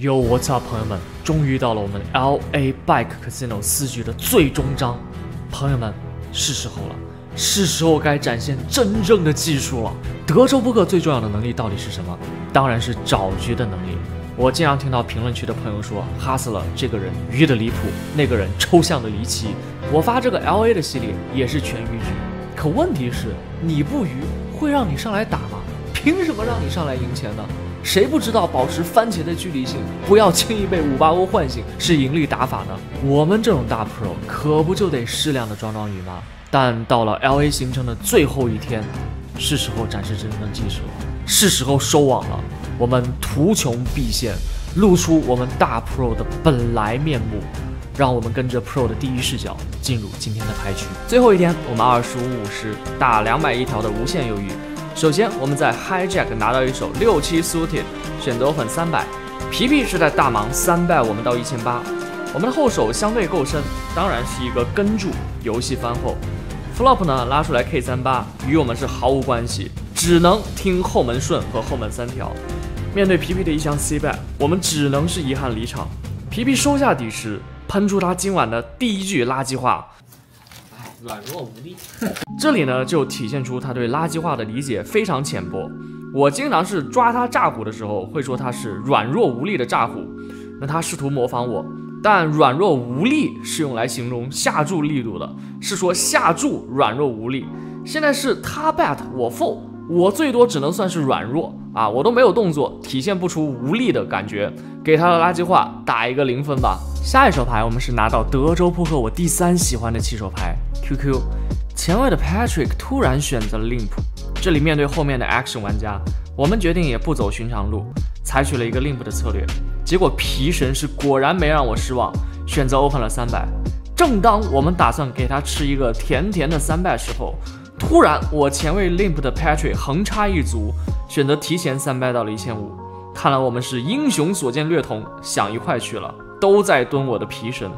Yo, what's up， 朋友们，终于到了我们 LA Bike Casino 4局的最终章，朋友们，是时候了，是时候该展现真正的技术了。德州扑克最重要的能力到底是什么？当然是找局的能力。我经常听到评论区的朋友说，哈斯勒这个人愚的离谱，那个人抽象的离奇。我发这个 LA 的系列也是全愚局，可问题是，你不愚会让你上来打吗？凭什么让你上来赢钱呢？谁不知道保持番茄的距离性，不要轻易被58欧唤醒是盈利打法呢？我们这种大 pro 可不就得适量的装装鱼吗？但到了 LA 行程的最后一天，是时候展示真正的技术了，是时候收网了。我们图穷匕现，露出我们大 pro 的本来面目。让我们跟着 pro 的第一视角进入今天的牌局。最后一天，我们25-50打210条的无限鱿鱼。首先，我们在 hijack 拿到一手6-7 suited， 选择粉300。皮皮是在大盲3bet我们到1800。我们的后手相对够深，当然是一个跟注游戏翻后。flop 呢拉出来 K38， 与我们是毫无关系，只能听后门顺和后门3条。面对皮皮的一箱 C bet， 我们只能是遗憾离场。皮皮收下底池，喷出他今晚的第一句垃圾话。软弱无力，这里呢就体现出他对垃圾话的理解非常浅薄。我经常是抓他炸虎的时候会说他是软弱无力的炸虎，那他试图模仿我，但软弱无力是用来形容下注力度的，是说下注软弱无力。现在是他 bet 我 fold， 我最多只能算是软弱啊，我都没有动作，体现不出无力的感觉，给他的垃圾话打一个0分吧。下一手牌我们是拿到德州扑克我第3喜欢的7手牌 QQ， 前卫的 Patrick 突然选择了 Limp， 这里面对后面的 Action 玩家，我们决定也不走寻常路，采取了一个 Limp 的策略，结果皮神是果然没让我失望，选择 Open 了300。正当我们打算给他吃一个甜甜的300时候，突然我前卫 Limp 的 Patrick 横插一足，选择提前300到了1500。看来我们是英雄所见略同，想一块去了，都在蹲我的皮神。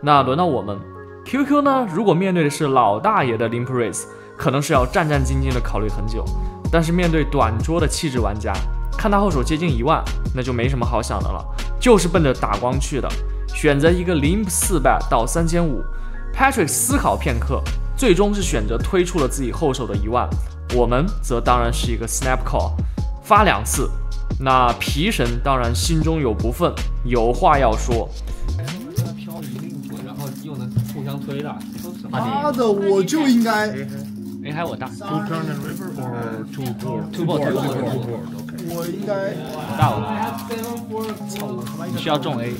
那轮到我们 QQ 呢，如果面对的是老大爷的 Limp Race， 可能是要战战兢兢的考虑很久，但是面对短桌的气质玩家，看他后手接近10000，那就没什么好想的了，就是奔着打光去的，选择一个 Limp 4bet到3500。 Patrick 思考片刻，最终是选择推出了自己后手的10000，我们则当然是一个 snap call， 发2次。那皮神当然心中有不忿，有话要说。漂移令子，然后又能互相推的，妈的，我就应该。哎，还有我大。Two turn and river or two board? Two board. OK。我应该。我大我。操，我他妈需要中 A。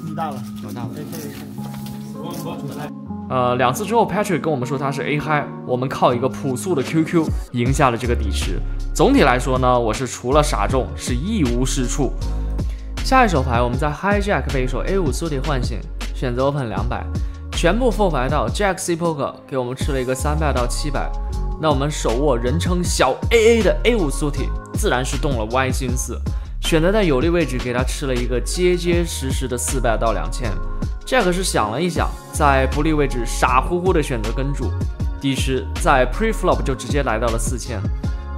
你大了。我大了。2次之后 Patrick 跟我们说他是 A high， 我们靠一个朴素的 QQ 赢下了这个底池。总体来说呢，我是除了傻中是一无是处。下一手牌我们在 hijack 被一手 A5 suited 唤醒，选择 open 200，全部 fold 牌到 Jack C poker 给我们吃了一个300到700。那我们手握人称小 AA 的 A5 suited， 自然是动了歪心思，选择在有利位置给他吃了一个结结实实的400到2000。Jack 是想了一想，在不利位置傻乎乎的选择跟注，底池在 pre-flop 就直接来到了4000。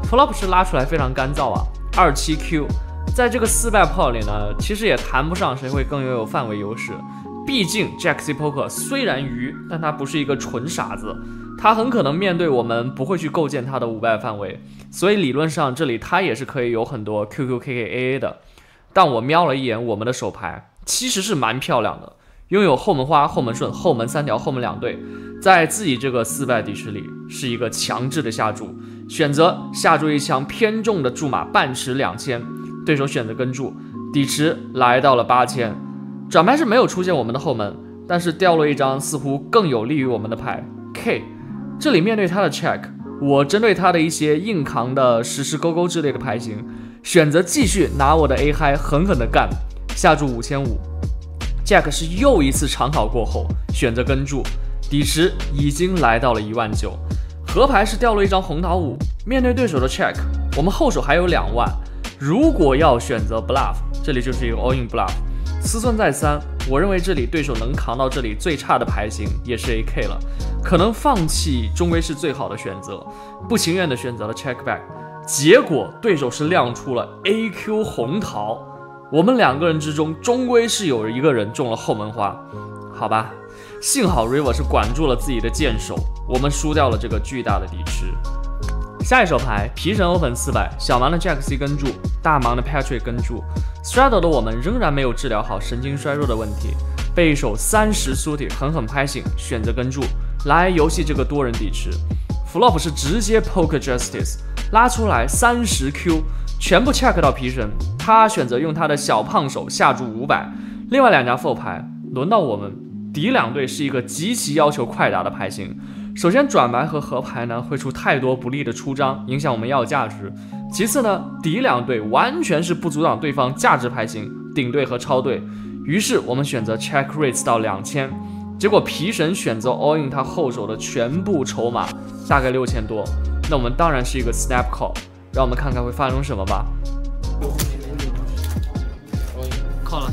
flop 是拉出来非常干燥啊，27Q， 在这个4bet pot 里呢，其实也谈不上谁会更拥有范围优势，毕竟 Jack C poker 虽然愚，但他不是一个纯傻子，他很可能面对我们不会去构建他的5bet范围，所以理论上这里他也是可以有很多 QQKKAA 的。但我瞄了一眼我们的手牌，其实是蛮漂亮的，拥有后门花、后门顺、后门3条、后门2对，在自己这个4bet底池里是一个强制的下注，选择下注一枪偏重的注码半池2000，对手选择跟注，底池来到了8000。转牌是没有出现我们的后门，但是掉落一张似乎更有利于我们的牌 K。 这里面对他的 check， 我针对他的一些硬扛的实时勾勾之类的牌型，选择继续拿我的 A high 狠狠的干，下注5500。Jack 是又一次长考过后选择跟注，底池已经来到了19000。合牌是掉落一张红桃5，面对对手的 check， 我们后手还有2万，如果要选择 bluff， 这里就是一个 all in bluff。思忖再三，我认为这里对手能扛到这里最差的牌型也是 AK 了，可能放弃终归是最好的选择，不情愿的选择了 check back。结果对手是亮出了 AQ 红桃，我们2个人之中终归是有一个人中了后门花，好吧，幸好 River 是管住了自己的剑手，我们输掉了这个巨大的底池。下一手牌，皮神 open 400，小盲的 Jack C 跟注，大盲的 Patrick 跟注。Straddle 的我们仍然没有治疗好神经衰弱的问题，被一手30 suited 狠狠拍醒，选择跟注来游戏这个多人底池。Flop 是直接 Poker Justice 拉出来30 Q， 全部 check 到皮神，他选择用他的小胖手下注500。另外2家 fold 牌，轮到我们。敌2队是一个极其要求快打的牌型。首先转牌和合牌呢会出太多不利的出张，影响我们要价值。其次呢，敌2队完全是不阻挡对方价值牌型，顶队和超队。于是我们选择 check raise 到2000，结果皮神选择 all in 他后手的全部筹码，大概6000多。那我们当然是一个 snap call， 让我们看看会发生什么吧。靠了。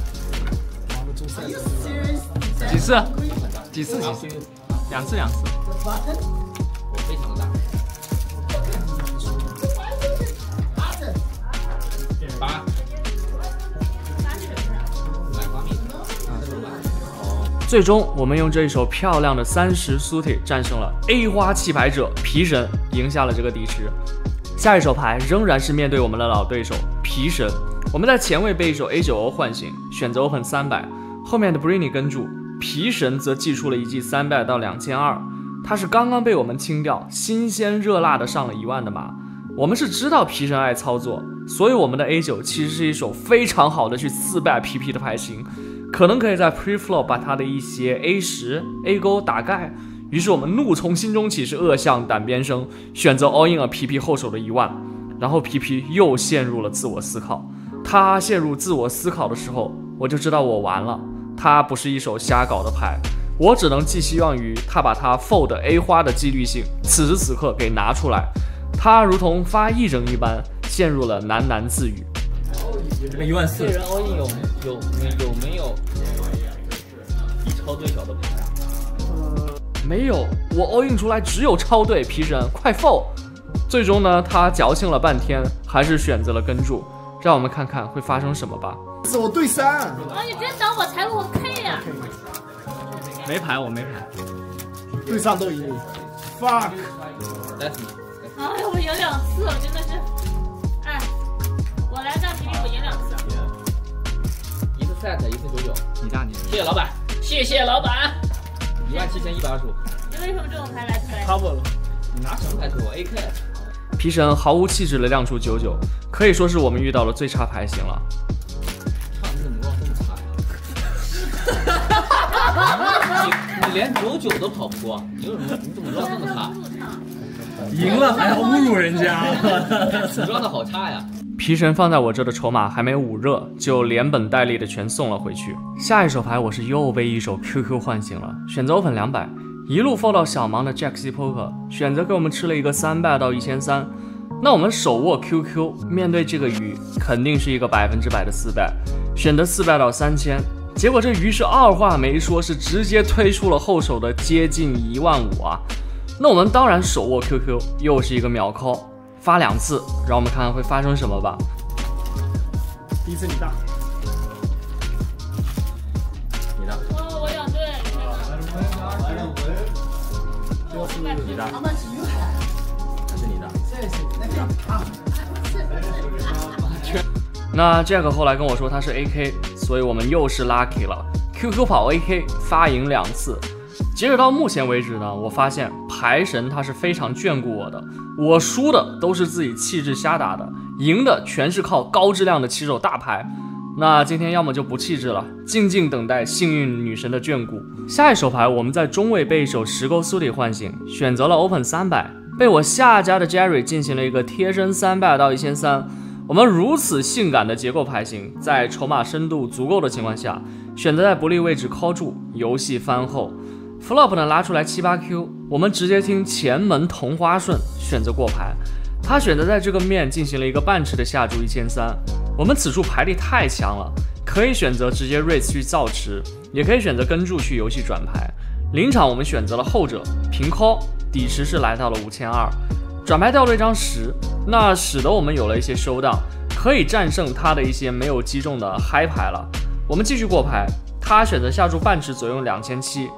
几次？几次？2次。我非常的大。8。最终，我们用这一手漂亮的30 suited 战胜了 A 花弃牌者皮神，赢下了这个底池。下一手牌仍然是面对我们的老对手皮神，我们在前位被一手 A9O 唤醒，选择 open 300，后面的 Brini 跟注。皮神则祭出了一记300到2200，他是刚刚被我们清掉，新鲜热辣的上了1万的马。我们是知道皮神爱操作，所以我们的 A9 其实是一手非常好的去400 PP 的牌型，可能可以在 pre-flop 把他的一些 A10、A 勾打盖。于是我们怒从心中起，是恶向胆边生，选择 all in 了 PP 后手的1万，然后 PP 又陷入了自我思考。他陷入自我思考的时候，我就知道我完了。他不是一手瞎搞的牌，我只能寄希望于他把他 fold A 花的几率性此时此刻给拿出来。他如同发癔症一般，陷入了喃喃自语。这个14000，这人 all in 有没有比超队小的牌啊？没有，我 all in 出来只有超队皮神，快 fold。最终呢，他矫情了半天，还是选择了跟注。让我们看看会发生什么吧。是我对3。啊！你别挡我财路，我 K 呀！没牌，我没牌。对3都赢你 ，fuck！ 哎呦，我赢2次，我真的是，哎，我来大比例我赢2次。一次 set， 一次99。你大你。谢谢老板，谢谢老板。17125。你为什么这种牌来出来 cover 了？你拿什么牌出我 AK？皮神毫无气质的亮出99，可以说是我们遇到了最差牌型了。差你怎么让这么差呀？你连99都跑不过，你怎么让这么差？赢了还要侮辱人家，你装的好差呀！皮神放在我这的筹码还没捂热，就连本带利的全送了回去。下一手牌我是又被一手 QQ 唤醒了，选择 open 200。一路 fold 到小盲的 Jack C Poker， 选择给我们吃了一个300到1300。那我们手握 QQ， 面对这个鱼肯定是一个100%的400，选择400到3000。结果这鱼是二话没说，是直接推出了后手的接近15000啊。那我们当然手握 QQ， 又是一个秒 call， 发2次，让我们看看会发生什么吧。第一次你大。你的。我2队。你的，还是你的？那 Jack 后来跟我说他是 AK， 所以我们又是 lucky 了。QQ 跑 AK 发赢2次。截止到目前为止呢，我发现牌神他是非常眷顾我的，我输的都是自己气质瞎打的，赢的全是靠高质量的起手大牌。那今天要么就不气质了，静静等待幸运女神的眷顾。下一手牌我们在中位被一手10勾 suited 唤醒，选择了 open 300，被我下家的 Jerry 进行了一个贴身300到1300。我们如此性感的结构牌型，在筹码深度足够的情况下，选择在不利位置 call 住，游戏翻后。flop 呢拉出来7-8Q， 我们直接听前门同花顺，选择过牌。他选择在这个面进行了一个半池的下注1300，我们此处牌力太强了，可以选择直接 raise 去造池，也可以选择跟注去游戏转牌。临场我们选择了后者，平 call， 底池是来到了5200。转牌掉了一张10，那使得我们有了一些showdown，可以战胜他的一些没有击中的嗨牌了。我们继续过牌，他选择下注半池左右2700。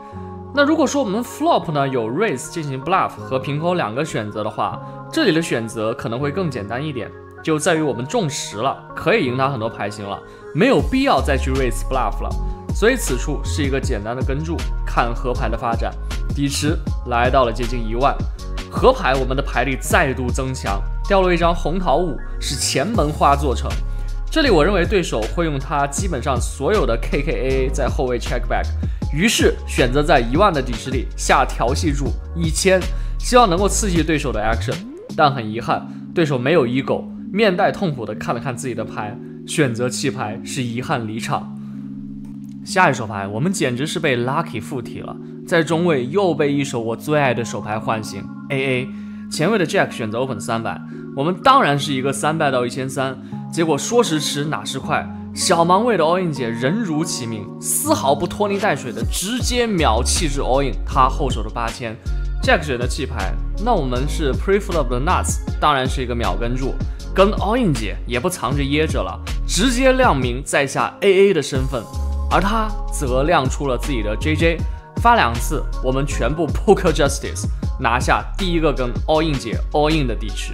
那如果说我们 flop 呢有 raise 进行 bluff 和平口2个选择的话，这里的选择可能会更简单一点，就在于我们中10了，可以赢他很多牌型了，没有必要再去 raise bluff 了。所以此处是一个简单的跟注，看河牌的发展。底池来到了接近1万，河牌我们的牌力再度增强，掉落一张红桃5，是前门花做成。这里我认为对手会用他基本上所有的 KKAA 在后卫 check back， 于是选择在1万的底池里下调戏注1000，希望能够刺激对手的 action。但很遗憾，对手没有 ego， 面带痛苦的看了看自己的牌，选择弃牌，是遗憾离场。下一手牌我们简直是被 lucky 附体了，在中位又被一手我最爱的手牌唤醒 AA， 前卫的 Jack 选择 open 300，我们当然是一个300到1300，结果说时迟哪时快，小盲位的 all in 姐人如其名，丝毫不拖泥带水的直接秒弃至 all in 他后手的8000。 Jack 选择弃牌，那我们是 preflop 的 nuts 当然是一个秒跟注，跟 all in 姐也不藏着掖着了，直接亮明在下 AA 的身份，而他则亮出了自己的 JJ， 发2次，我们全部 poker justice 拿下第一个跟 all in 姐 all in 的底池。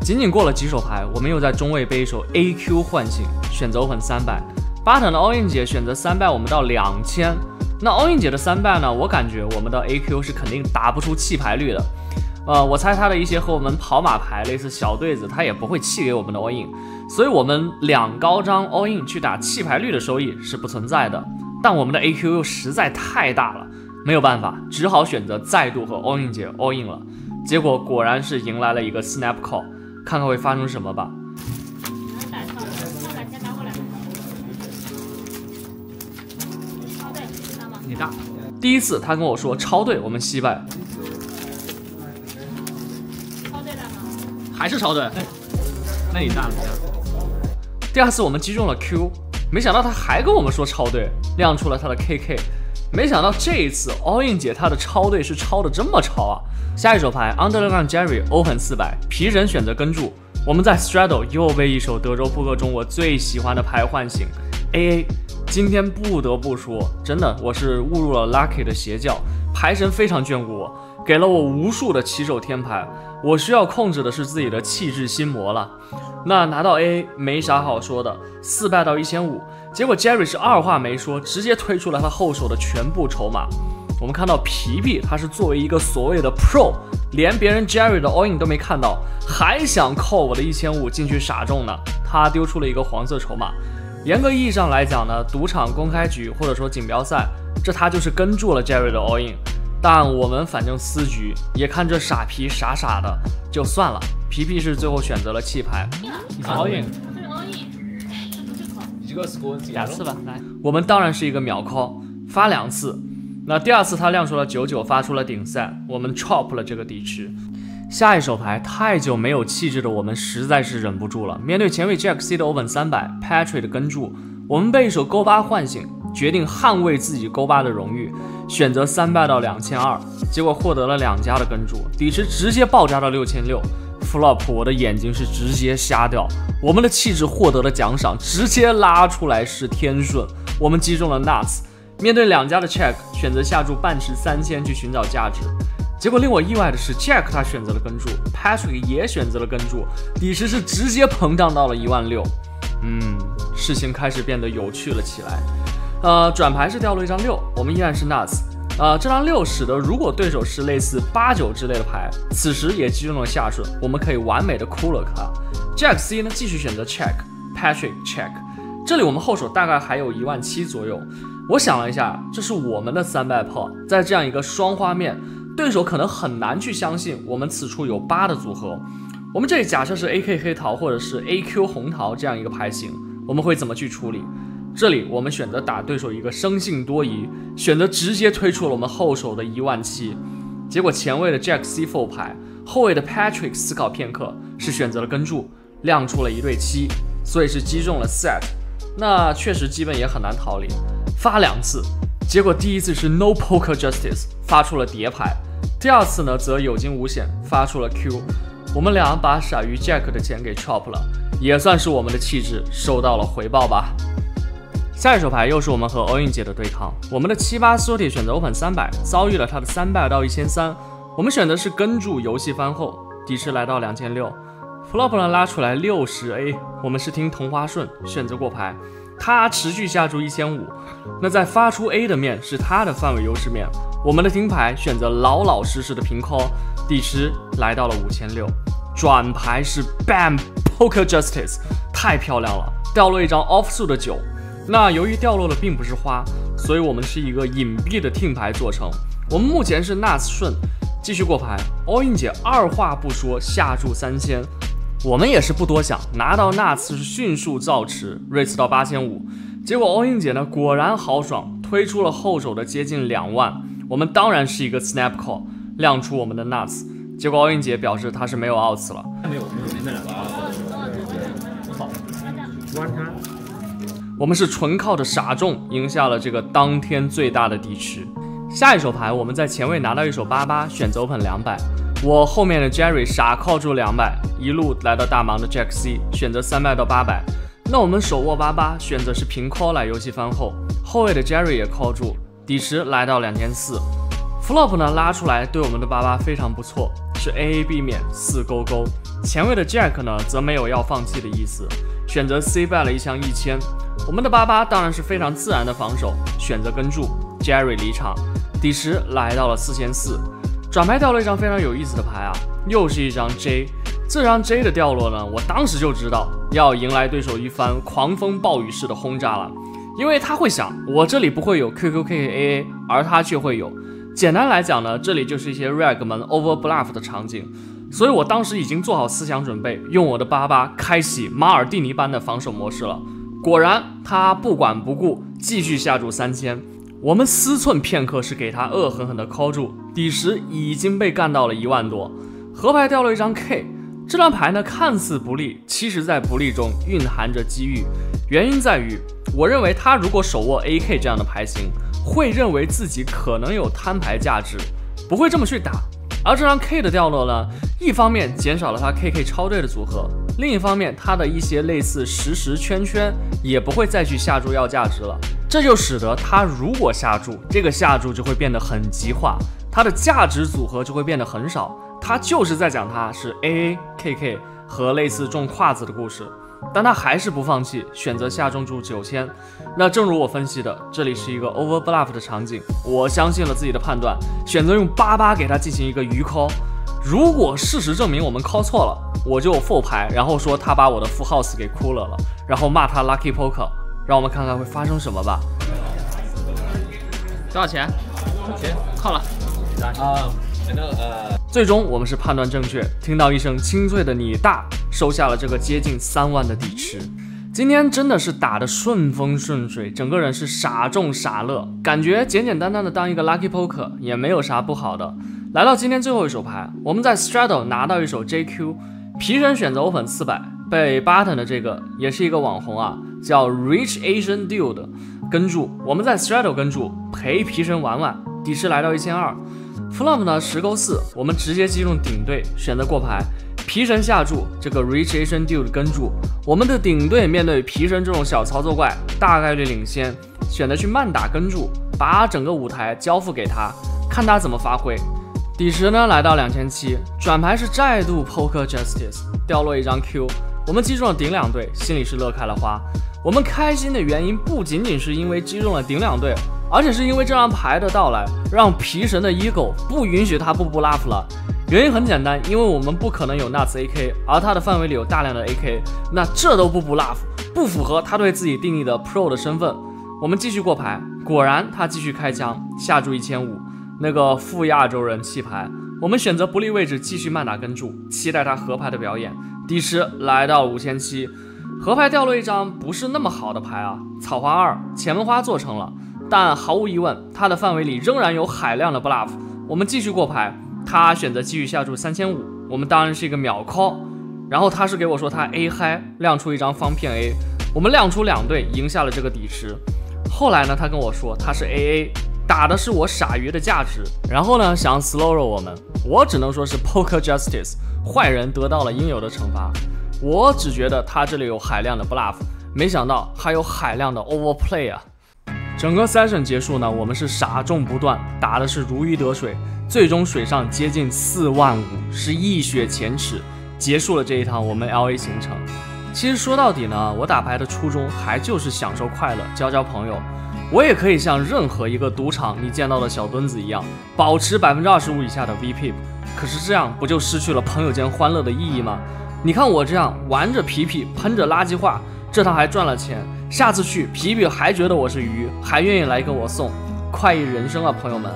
仅仅过了几手牌，我们又在中位被一手 AQ 唤醒，选择 open 300， button 的 all in 姐选择300，我们到2000。那 all in 姐的300呢，我感觉我们的 AQ 是肯定打不出弃牌率的。我猜他的一些和我们跑马牌类似小对子，他也不会弃给我们的 all in， 所以我们2高张 all in 去打弃牌率的收益是不存在的。但我们的 AQ 又实在太大了，没有办法，只好选择再度和 all in 姐 all in 了。结果果然是迎来了一个 snap call， 看看会发生什么吧。你大。第一次他跟我说超对，我们惜败。还是超对，那你大了。第二次我们击中了 Q， 没想到他还跟我们说超对，亮出了他的 KK。没想到这一次 all in 姐他的超对是超的这么超啊！下一手牌 Underground Jerry open 400，皮人选择跟注，我们在 straddle 又被一手德州扑克中我最喜欢的牌唤醒 AA。今天不得不说，真的我是误入了 Lucky 的邪教，牌神非常眷顾我，给了我无数的起手天牌，我需要控制的是自己的气质心魔了。那拿到 AA 没啥好说的，400到1500，结果 Jerry 是二话没说，直接推出了他后手的全部筹码。我们看到皮皮他是作为一个所谓的 Pro， 连别人 Jerry 的 all in 都没看到，还想扣我的1500进去傻中呢，他丢出了一个黄色筹码。严格意义上来讲呢，赌场公开局或者说锦标赛，这他就是跟住了 Jerry 的 all in。但我们反正私局，也看这傻皮傻傻的，就算了。皮皮是最后选择了弃牌。你 all in， 这是 all in， 这不是口。你这个 score 2次吧，来，我们当然是一个秒 call， 发2次。那第二次他亮出了99，发出了顶散，我们 chop 了这个底池。下一手牌太久没有气质的我们实在是忍不住了，面对前卫 Jack C 的 open 300 Patrick 的跟注，我们被一手勾八唤醒，决定捍卫自己勾八的荣誉，选择300到2200，结果获得了2家的跟注，底池直接爆炸到6600。flop 我的眼睛是直接瞎掉，我们的气质获得了奖赏，直接拉出来是天顺，我们击中了 nuts。面对2家的 check， 选择下注半池3000去寻找价值。结果令我意外的是 Jack 他选择了跟注， Patrick 也选择了跟注，底池是直接膨胀到了16000。事情开始变得有趣了起来。转牌是掉了一张6，我们依然是 nuts。这张6使得如果对手是类似8、9之类的牌，此时也击中了下顺，我们可以完美的哭了他。Jack C 呢继续选择 check， Patrick check。这里我们后手大概还有17000左右。我想了一下，这是我们的300炮，在这样一个双花面，对手可能很难去相信我们此处有8的组合。我们这里假设是 AK 黑桃或者是 AQ 红桃这样一个牌型，我们会怎么去处理？这里我们选择打对手一个生性多疑，选择直接推出了我们后手的17000。结果前卫的 Jack C fold 牌，后卫的 Patrick 思考片刻，是选择了跟注，亮出了1对7，所以是击中了 set。那确实基本也很难逃离，发2次，结果第一次是 no poker justice， 发出了叠牌，第二次呢则有惊无险，发出了 Q。我们俩把傻鱼 Jack 的钱给 chop 了，也算是我们的气质收到了回报吧。下一手牌又是我们和 Owen 姐的对抗，我们的78 Sorty 选择 Open 300，遭遇了他的300到1300，我们选的是跟注游戏番后，底池来到2600。Flop 呢拉出来60A， 我们是听同花顺选择过牌，他持续下注1500，那在发出 A 的面是他的范围优势面，我们的听牌选择老老实实的平 call， 底池来到了5600，转牌是 Bam Poker Justice， 太漂亮了，掉落一张 offsuit 的9，那由于掉落的并不是花，所以我们是一个隐蔽的听牌做成，我们目前是 Nuts 顺，继续过牌 ，Owen 姐二话不说下注3000。我们也是不多想，拿到那次是迅速造池 raise 到8500，结果 Owen 姐呢果然豪爽，推出了后手的接近2万，我们当然是一个 snap call 亮出我们的 nuts， 结果 Owen 姐表示她是没有 outs 了，没有那两个好，我们是纯靠着傻中赢下了这个当天最大的底池。下一手牌我们在前位拿到一手88，选择 open 200。我后面的 Jerry 傻靠住200，一路来到大盲的 Jack C， 选择300到800。那我们手握88，选择是平 call 来游戏番后，后卫的 Jerry 也 call 住，底池来到2400。Flop 呢拉出来对我们的88非常不错，是 AAB 面4勾勾。前卫的 Jack 呢则没有要放弃的意思，选择 C bet 了一箱1000。我们的88当然是非常自然的防守，选择跟注 Jerry 离场，底池来到了4400。转牌掉了一张非常有意思的牌啊，又是一张 J。这张 J 的掉落呢，我当时就知道要迎来对手一番狂风暴雨式的轰炸了，因为他会想，我这里不会有 QQKKAA， 而他却会有。简单来讲呢，这里就是一些 rag 们 over bluff 的场景，所以我当时已经做好思想准备，用我的88开启马尔蒂尼般的防守模式了。果然，他不管不顾，继续下注3000。我们思忖片刻，是给他恶狠狠的 call 住，底池已经被干到了1万多。河牌掉了一张 K， 这张牌呢看似不利，其实在不利中蕴含着机遇。原因在于，我认为他如果手握 AK 这样的牌型，会认为自己可能有摊牌价值，不会这么去打。而这张 K 的掉落呢，一方面减少了他 KK 超对的组合，另一方面他的一些类似10圈圈也不会再去下注要价值了，这就使得他如果下注，这个下注就会变得很极化，他的价值组合就会变得很少。他就是在讲他是 AA、KK 和类似中胯子的故事，但他还是不放弃，选择下中注9000。那正如我分析的，这里是一个 over bluff 的场景，我相信了自己的判断，选择用88给他进行一个鱼 call。如果事实证明我们 call 错了，我就 full 牌，然后说他把我的 full house 给哭了，然后骂他 lucky poker， 让我们看看会发生什么吧。多少钱？钱靠了。最终我们是判断正确，听到一声清脆的你大，收下了这个接近3万的底池。今天真的是打得顺风顺水，整个人是傻中傻乐，感觉简简单单的当一个 lucky poker 也没有啥不好的。来到今天最后一手牌，我们在 straddle 拿到一手 JQ， 皮神选择 open 400，被 button 的这个也是一个网红啊，叫 Rich Asian Dude 跟注，我们在 straddle 跟注陪皮神玩玩，底池来到1200。Flop 呢10勾4，我们直接击中顶队，选择过牌。皮神下注，这个 Rich Asian Dude 跟注，我们的顶队面对皮神这种小操作怪，大概率领先，选择去慢打跟注，把整个舞台交付给他，看他怎么发挥。底池呢来到2700，转牌是再度 Poker Justice， 掉落一张 Q， 我们击中了顶两队，心里是乐开了花。我们开心的原因不仅仅是因为击中了顶两队，而且是因为这张牌的到来，让皮神的 ego 不允许他不 bluff 了。原因很简单，因为我们不可能有 nuts AK， 而他的范围里有大量的 AK， 那这都不 bluff， 不符合他对自己定义的 pro 的身份。我们继续过牌，果然他继续开枪，下注1500，那个副亚洲人弃牌。我们选择不利位置继续慢打跟注，期待他合牌的表演。底池来到5700，合牌掉落一张不是那么好的牌啊，草花2，前门花做成了，但毫无疑问，他的范围里仍然有海量的 bluff。我们继续过牌，他选择继续下注3500，我们当然是一个秒 call， 然后他是给我说他 A high 亮出一张方片 A， 我们亮出两队赢下了这个底池。后来呢，他跟我说他是 AA，打的是我傻鱼的价值，然后呢想 slow roll 我们，我只能说是 poker justice， 坏人得到了应有的惩罚。我只觉得他这里有海量的 bluff， 没想到还有海量的 overplay 啊。整个 session 结束呢，我们是傻中不断，打的是如鱼得水，最终水上接近45000，是一雪前耻，结束了这一趟我们 LA 行程。其实说到底呢，我打牌的初衷还就是享受快乐，交交朋友。我也可以像任何一个赌场你见到的小墩子一样，保持25%以下的 VPIP， 可是这样不就失去了朋友间欢乐的意义吗？你看我这样玩着皮皮，喷着垃圾话，这趟还赚了钱，下次去皮皮还觉得我是鱼，还愿意来跟我送，快意人生啊，朋友们！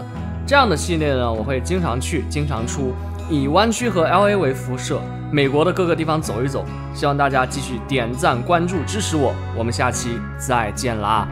这样的系列呢，我会经常去，经常出，以湾区和 LA 为辐射，美国的各个地方走一走。希望大家继续点赞、关注、支持我，我们下期再见啦！